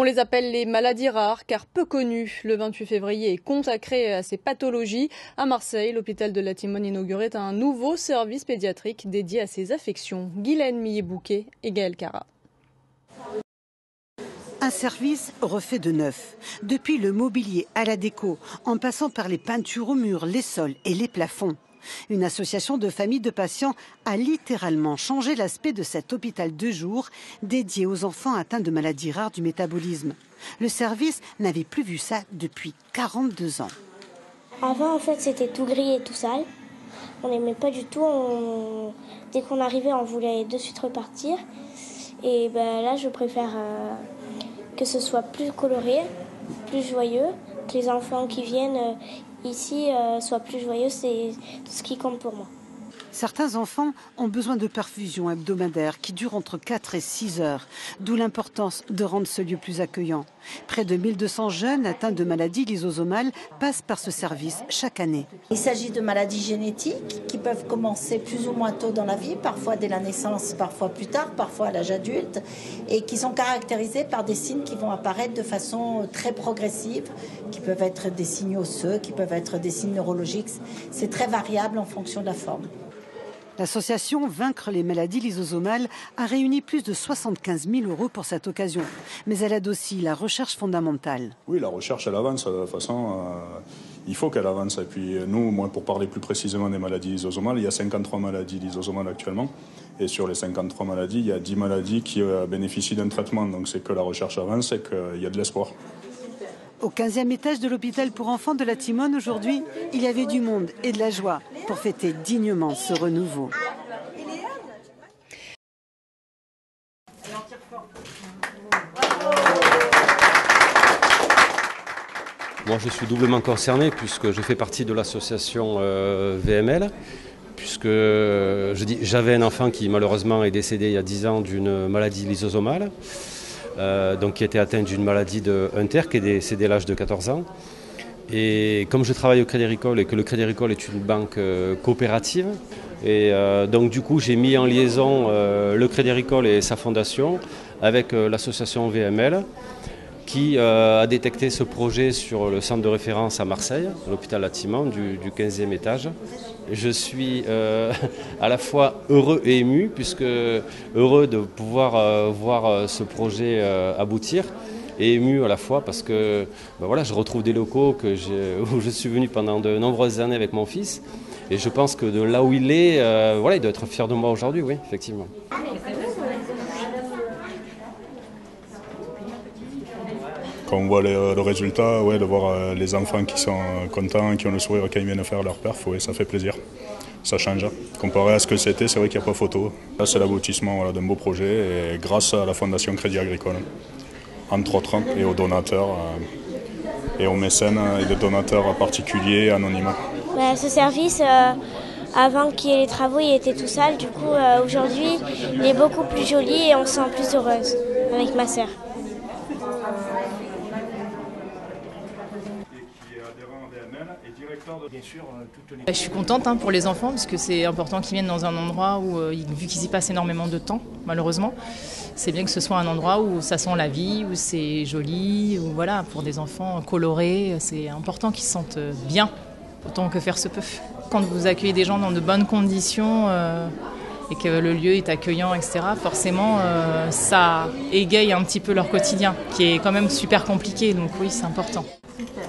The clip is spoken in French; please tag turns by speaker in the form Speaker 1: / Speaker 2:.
Speaker 1: On les appelle les maladies rares car peu connues. Le 28 février est consacré à ces pathologies. À Marseille, l'hôpital de la Timone inaugurait un nouveau service pédiatrique dédié à ces affections. Guylaine Millet-Bouquet et Gaël Cara.
Speaker 2: Un service refait de neuf. Depuis le mobilier à la déco, en passant par les peintures aux murs, les sols et les plafonds. Une association de familles de patients a littéralement changé l'aspect de cet hôpital de jour dédié aux enfants atteints de maladies rares du métabolisme. Le service n'avait plus vu ça depuis 42 ans.
Speaker 3: Avant, en fait, c'était tout gris et tout sale. On n'aimait pas du tout. Dès qu'on arrivait, on voulait de suite repartir. Et là, je préfère que ce soit plus coloré, plus joyeux, que les enfants qui viennent ici soient plus joyeux, c'est tout ce qui compte pour moi.
Speaker 2: Certains enfants ont besoin de perfusions hebdomadaires qui durent entre 4 et 6 heures, d'où l'importance de rendre ce lieu plus accueillant. Près de 1200 jeunes atteints de maladies lysosomales passent par ce service chaque année.
Speaker 4: Il s'agit de maladies génétiques qui peuvent commencer plus ou moins tôt dans la vie, parfois dès la naissance, parfois plus tard, parfois à l'âge adulte, et qui sont caractérisées par des signes qui vont apparaître de façon très progressive, qui peuvent être des signes osseux, qui peuvent être des signes neurologiques. C'est très variable en fonction de la forme.
Speaker 2: L'association Vaincre les maladies lysosomales a réuni plus de 75 000 € pour cette occasion. Mais elle aide aussi la recherche fondamentale.
Speaker 5: Oui, la recherche, elle avance. De toute façon, il faut qu'elle avance. Et puis nous, moi, pour parler plus précisément des maladies lysosomales, il y a 53 maladies lysosomales actuellement. Et sur les 53 maladies, il y a 10 maladies qui bénéficient d'un traitement. Donc c'est que la recherche avance et qu'il y a de l'espoir.
Speaker 2: Au 15e étage de l'hôpital pour enfants de la Timone, aujourd'hui, il y avait du monde et de la joie pour fêter dignement ce renouveau.
Speaker 6: Moi, je suis doublement concerné puisque je fais partie de l'association VML, puisque j'avais un enfant qui malheureusement est décédé il y a 10 ans d'une maladie lysosomale. Donc qui était atteint d'une maladie de Hunter, qui est décédé à l'âge de 14 ans. Et comme je travaille au Crédit Agricole et que le Crédit Agricole est une banque coopérative, et donc du coup j'ai mis en liaison le Crédit Agricole et sa fondation avec l'association VML qui a détecté ce projet sur le centre de référence à Marseille, à l'hôpital La Timone du 15e étage. Je suis à la fois heureux et ému, puisque heureux de pouvoir voir ce projet aboutir, et ému à la fois parce que je retrouve des locaux où je suis venu pendant de nombreuses années avec mon fils. Et je pense que de là où il est, il doit être fier de moi aujourd'hui, oui, effectivement.
Speaker 5: Quand on voit le résultat, de voir les enfants qui sont contents, qui ont le sourire quand ils viennent faire leur perf, ça fait plaisir. Ça change. Comparé à ce que c'était, c'est vrai qu'il n'y a pas photo. Là, c'est l'aboutissement d'un beau projet et grâce à la Fondation Crédit Agricole, entre autres, et aux donateurs, et aux mécènes et des donateurs particuliers anonymes.
Speaker 3: Ce service, avant qu'il y ait les travaux, il était tout sale. Du coup, aujourd'hui, il est beaucoup plus joli et on se sent plus heureuse avec ma sœur.
Speaker 7: Je suis contente pour les enfants parce que c'est important qu'ils viennent dans un endroit où, vu qu'ils y passent énormément de temps, malheureusement, c'est bien que ce soit un endroit où ça sent la vie, où c'est joli, où pour des enfants colorés, c'est important qu'ils se sentent bien, autant que faire se peut. Quand vous accueillez des gens dans de bonnes conditions et que le lieu est accueillant, etc., forcément, ça égaye un petit peu leur quotidien, qui est quand même super compliqué, donc oui, c'est important. Super.